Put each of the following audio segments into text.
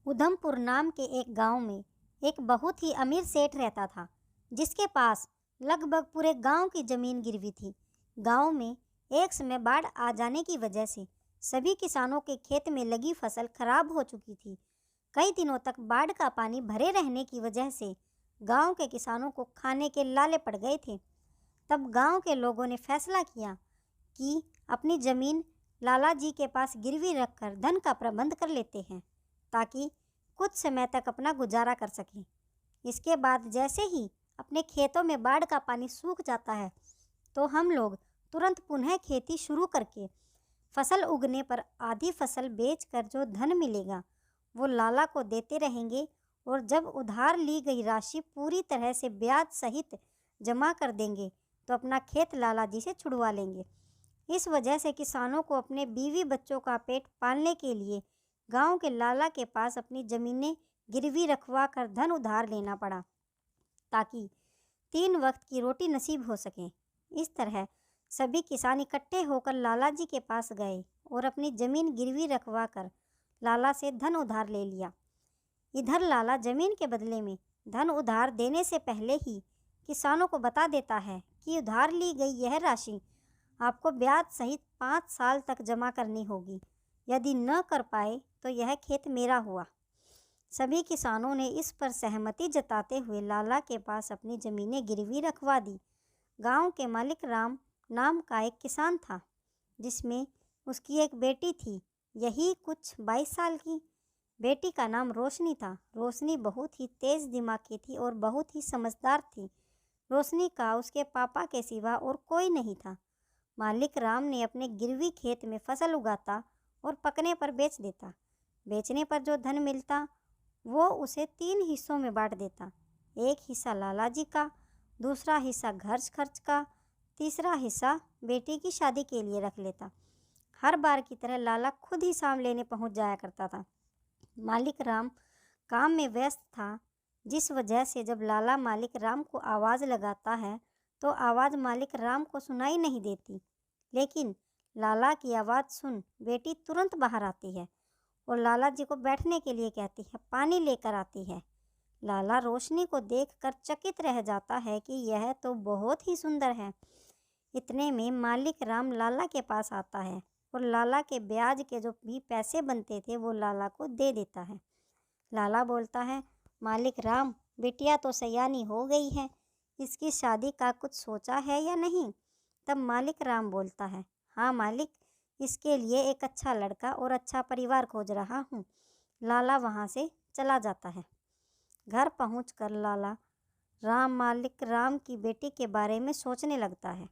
उधमपुर नाम के एक गांव में एक बहुत ही अमीर सेठ रहता था, जिसके पास लगभग पूरे गांव की जमीन गिरवी थी। गांव में एक समय बाढ़ आ जाने की वजह से सभी किसानों के खेत में लगी फसल खराब हो चुकी थी। कई दिनों तक बाढ़ का पानी भरे रहने की वजह से गांव के किसानों को खाने के लाले पड़ गए थे। तब गांव के लोगों ने फैसला किया कि अपनी जमीन लाला जी के पास गिरवी रखकर धन का प्रबंध कर लेते हैं, ताकि कुछ समय तक अपना गुजारा कर सकें। इसके बाद जैसे ही अपने खेतों में बाढ़ का पानी सूख जाता है, तो हम लोग तुरंत पुनः खेती शुरू करके फसल उगने पर आधी फसल बेचकर जो धन मिलेगा वो लाला को देते रहेंगे, और जब उधार ली गई राशि पूरी तरह से ब्याज सहित जमा कर देंगे तो अपना खेत लाला जी से छुड़वा लेंगे। इस वजह से किसानों को अपने बीवी बच्चों का पेट पालने के लिए गांव के लाला के पास अपनी ज़मीनें गिरवी रखवा कर धन उधार लेना पड़ा, ताकि 3 वक्त की रोटी नसीब हो सके। इस तरह सभी किसान इकट्ठे होकर लाला जी के पास गए और अपनी ज़मीन गिरवी रखवा कर लाला से धन उधार ले लिया। इधर लाला ज़मीन के बदले में धन उधार देने से पहले ही किसानों को बता देता है कि उधार ली गई यह राशि आपको ब्याज सहित 5 साल तक जमा करनी होगी। यदि न कर पाए तो यह खेत मेरा हुआ। सभी किसानों ने इस पर सहमति जताते हुए लाला के पास अपनी ज़मीनें गिरवी रखवा दी। गांव के मालिक राम नाम का एक किसान था, जिसमें उसकी एक बेटी थी, यही कुछ 22 साल की। बेटी का नाम रोशनी था। रोशनी बहुत ही तेज़ दिमाग की थी और बहुत ही समझदार थी। रोशनी का उसके पापा के सिवा और कोई नहीं था। मालिक राम ने अपने गिरवी खेत में फसल उगाता और पकने पर बेच देता। बेचने पर जो धन मिलता वो उसे 3 हिस्सों में बांट देता। एक हिस्सा लाला जी का, दूसरा हिस्सा घर खर्च का, तीसरा हिस्सा बेटी की शादी के लिए रख लेता। हर बार की तरह लाला खुद ही साम लेने पहुंच जाया करता था। मालिक राम काम में व्यस्त था, जिस वजह से जब लाला मालिक राम को आवाज़ लगाता है तो आवाज़ मालिक राम को सुनाई नहीं देती। लेकिन लाला की आवाज़ सुन बेटी तुरंत बाहर आती है और लाला जी को बैठने के लिए कहती है, पानी लेकर आती है। लाला रोशनी को देखकर चकित रह जाता है कि यह तो बहुत ही सुंदर है। इतने में मालिक राम लाला के पास आता है और लाला के ब्याज के जो भी पैसे बनते थे वो लाला को दे देता है। लाला बोलता है, मालिक राम, बिटिया तो सयानी हो गई है, इसकी शादी का कुछ सोचा है या नहीं? तब मालिक राम बोलता है, हाँ मालिक, इसके लिए एक अच्छा लड़का और अच्छा परिवार खोज रहा हूँ। लाला वहाँ से चला जाता है। घर पहुँचकर लाला राम मालिक राम की बेटी के बारे में सोचने लगता है।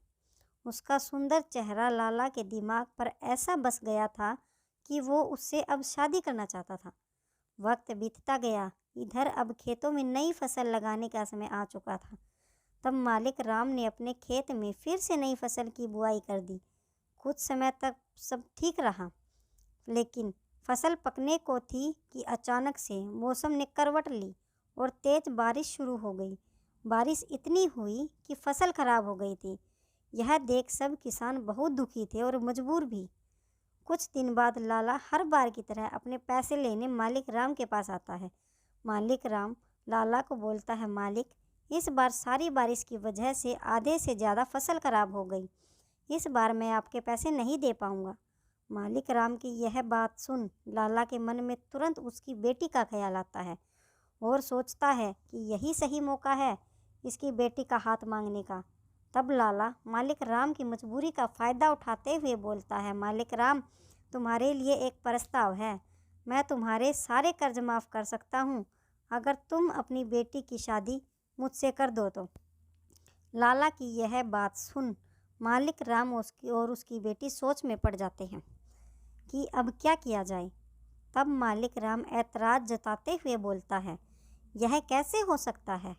उसका सुंदर चेहरा लाला के दिमाग पर ऐसा बस गया था कि वो उससे अब शादी करना चाहता था। वक्त बीतता गया। इधर अब खेतों में नई फसल लगाने का समय आ चुका था। तब मालिक राम ने अपने खेत में फिर से नई फसल की बुआई कर दी। कुछ समय तक सब ठीक रहा, लेकिन फसल पकने को थी कि अचानक से मौसम ने करवट ली और तेज बारिश शुरू हो गई। बारिश इतनी हुई कि फसल खराब हो गई थी। यह देख सब किसान बहुत दुखी थे और मजबूर भी। कुछ दिन बाद लाला हर बार की तरह अपने पैसे लेने मालिक राम के पास आता है। मालिक राम लाला को बोलता है, मालिक, इस बार सारी बारिश की वजह से आधे से ज़्यादा फसल खराब हो गई। इस बार मैं आपके पैसे नहीं दे पाऊँगा। मालिक राम की यह बात सुन लाला के मन में तुरंत उसकी बेटी का ख्याल आता है और सोचता है कि यही सही मौका है इसकी बेटी का हाथ मांगने का। तब लाला मालिक राम की मजबूरी का फ़ायदा उठाते हुए बोलता है, मालिक राम, तुम्हारे लिए एक प्रस्ताव है। मैं तुम्हारे सारे कर्ज माफ़ कर सकता हूँ अगर तुम अपनी बेटी की शादी मुझसे कर दो तो। लाला की यह बात सुन मालिक राम उसकी बेटी सोच में पड़ जाते हैं कि अब क्या किया जाए। तब मालिक राम ऐतराज़ जताते हुए बोलता है, यह कैसे हो सकता है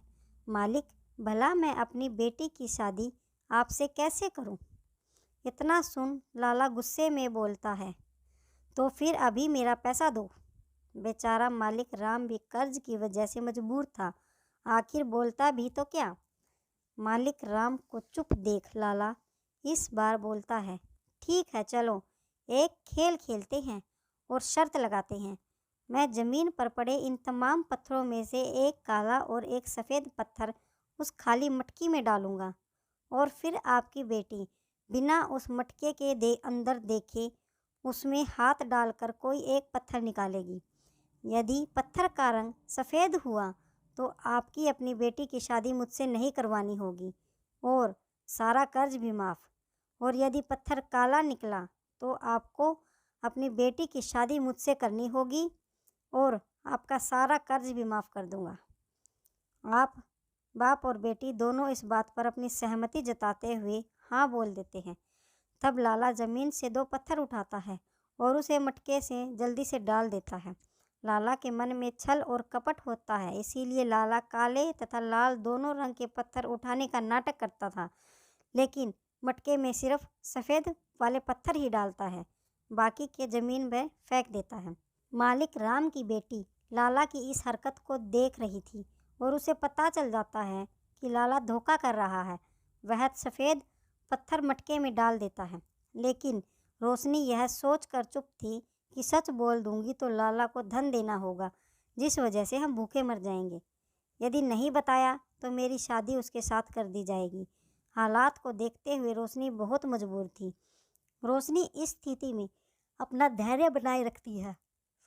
मालिक, भला मैं अपनी बेटी की शादी आपसे कैसे करूं? इतना सुन लाला गुस्से में बोलता है, तो फिर अभी मेरा पैसा दो। बेचारा मालिक राम भी कर्ज की वजह से मजबूर था, आखिर बोलता भी तो क्या। मालिक राम को चुप देख लाला इस बार बोलता है, ठीक है, चलो एक खेल खेलते हैं और शर्त लगाते हैं। मैं ज़मीन पर पड़े इन तमाम पत्थरों में से एक काला और एक सफ़ेद पत्थर उस खाली मटकी में डालूँगा और फिर आपकी बेटी बिना उस मटके के अंदर देखे उसमें हाथ डालकर कोई एक पत्थर निकालेगी। यदि पत्थर का रंग सफ़ेद हुआ तो आपकी अपनी बेटी की शादी मुझसे नहीं करवानी होगी और सारा कर्ज भी माफ़। और यदि पत्थर काला निकला तो आपको अपनी बेटी की शादी मुझसे करनी होगी और आपका सारा कर्ज भी माफ़ कर दूँगा। आप बाप और बेटी दोनों इस बात पर अपनी सहमति जताते हुए हाँ बोल देते हैं। तब लाला ज़मीन से 2 पत्थर उठाता है और उसे मटके से जल्दी से डाल देता है। लाला के मन में छल और कपट होता है, इसीलिए लाला काले तथा लाल दोनों रंग के पत्थर उठाने का नाटक करता था, लेकिन मटके में सिर्फ सफ़ेद वाले पत्थर ही डालता है, बाकी के ज़मीन में फेंक देता है। मालिक राम की बेटी लाला की इस हरकत को देख रही थी और उसे पता चल जाता है कि लाला धोखा कर रहा है। वह सफ़ेद पत्थर मटके में डाल देता है, लेकिन रोशनी यह सोचकर चुप थी कि सच बोल दूंगी तो लाला को धन देना होगा, जिस वजह से हम भूखे मर जाएंगे। यदि नहीं बताया तो मेरी शादी उसके साथ कर दी जाएगी। हालात को देखते हुए रोशनी बहुत मजबूर थी। रोशनी इस स्थिति में अपना धैर्य बनाए रखती है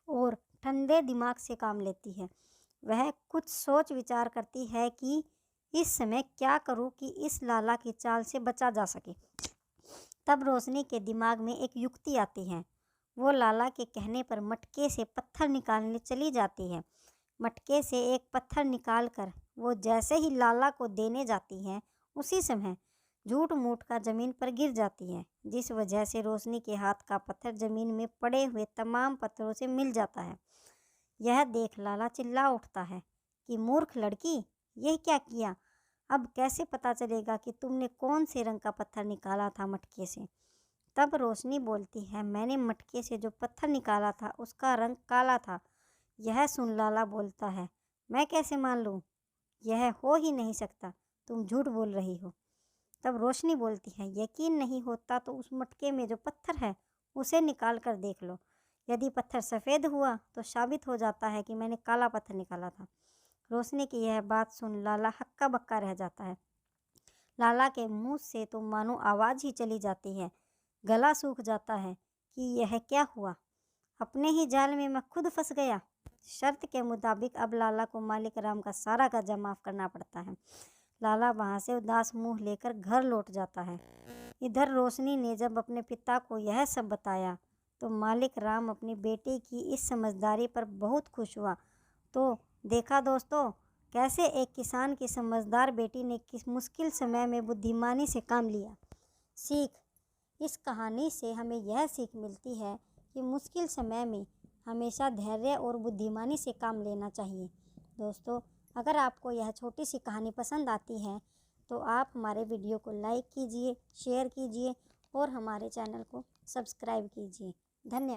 और ठंडे दिमाग से काम लेती है। वह कुछ सोच विचार करती है कि इस समय क्या करूं कि इस लाला की चाल से बचा जा सके। तब रोशनी के दिमाग में एक युक्ति आती है। वो लाला के कहने पर मटके से पत्थर निकालने चली जाती है। मटके से एक पत्थर निकालकर वो जैसे ही लाला को देने जाती है, उसी समय झूठ मूठ का ज़मीन पर गिर जाती है, जिस वजह से रोशनी के हाथ का पत्थर ज़मीन में पड़े हुए तमाम पत्थरों से मिल जाता है। यह देख लाला चिल्ला उठता है कि मूर्ख लड़की, यह क्या किया? अब कैसे पता चलेगा कि तुमने कौन से रंग का पत्थर निकाला था मटके से? तब रोशनी बोलती है, मैंने मटके से जो पत्थर निकाला था उसका रंग काला था। यह सुन लाला बोलता है, मैं कैसे मान लूँ? यह हो ही नहीं सकता, तुम झूठ बोल रही हो। तब रोशनी बोलती है, यकीन नहीं होता तो उस मटके में जो पत्थर है उसे निकाल कर देख लो। यदि पत्थर सफ़ेद हुआ तो साबित हो जाता है कि मैंने काला पत्थर निकाला था। रोशनी की यह बात सुन लाला हक्का बक्का रह जाता है। लाला के मुंह से तो मानो आवाज़ ही चली जाती है। गला सूख जाता है कि यह क्या हुआ? अपने ही जाल में मैं खुद फंस गया। शर्त के मुताबिक अब लाला को मालिक राम का सारा कर्जा माफ़ करना पड़ता है। लाला वहाँ से उदास मुंह लेकर घर लौट जाता है। इधर रोशनी ने जब अपने पिता को यह सब बताया तो मालिक राम अपनी बेटे की इस समझदारी पर बहुत खुश हुआ। तो देखा दोस्तों, कैसे एक किसान की समझदार बेटी ने किस मुश्किल समय में बुद्धिमानी से काम लिया। सीख, इस कहानी से हमें यह सीख मिलती है कि मुश्किल समय में हमेशा धैर्य और बुद्धिमानी से काम लेना चाहिए। दोस्तों, अगर आपको यह छोटी सी कहानी पसंद आती है तो आप हमारे वीडियो को लाइक कीजिए, शेयर कीजिए और हमारे चैनल को सब्सक्राइब कीजिए। धन्यवाद।